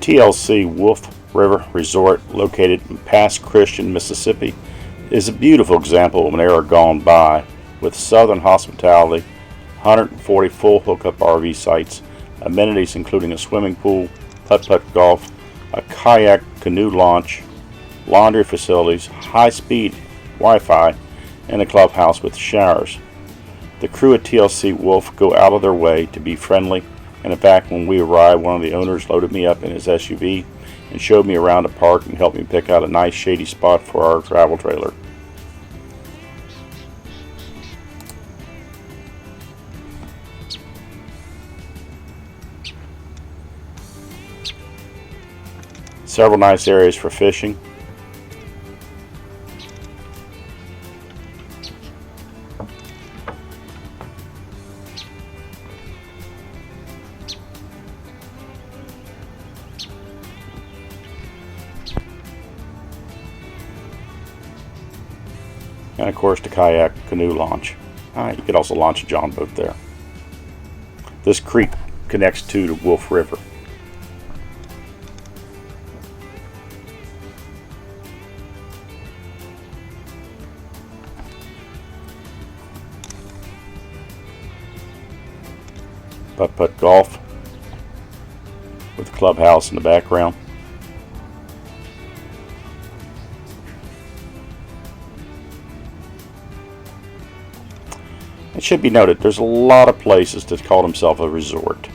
TLC Wolf River Resort, located in Pass Christian, Mississippi, is a beautiful example of an era gone by, with southern hospitality, 140 full hookup RV sites, amenities including a swimming pool, putt-putt golf, a kayak canoe launch, laundry facilities, high-speed Wi-Fi, and a clubhouse with showers. The crew at TLC Wolf go out of their way to be friendly, and in fact, when we arrived, one of the owners loaded me up in his SUV and showed me around the park and helped me pick out a nice shady spot for our travel trailer. Several nice areas for fishing. And of course the kayak canoe launch. You could also launch a john boat there. This creek connects to the Wolf River. Putt-putt golf with a clubhouse in the background. It should be noted, there's a lot of places that call themselves a resort,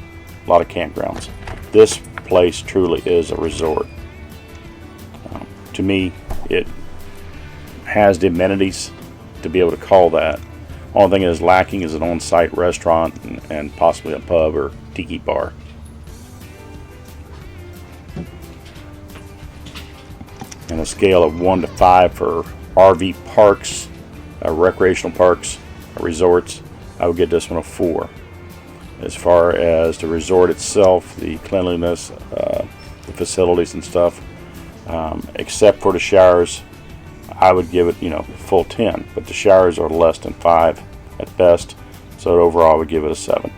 a lot of campgrounds. This place truly is a resort. To me, it has the amenities to be able to call that. Only thing it is lacking is an on-site restaurant and possibly a pub or tiki bar. And a scale of 1 to 5 for RV parks, recreational parks, resorts, I would get this one a 4. As far as the resort itself, the cleanliness, the facilities and stuff, except for the showers, I would give it, full 10. But the showers are less than 5 at best, so overall I would give it a 7.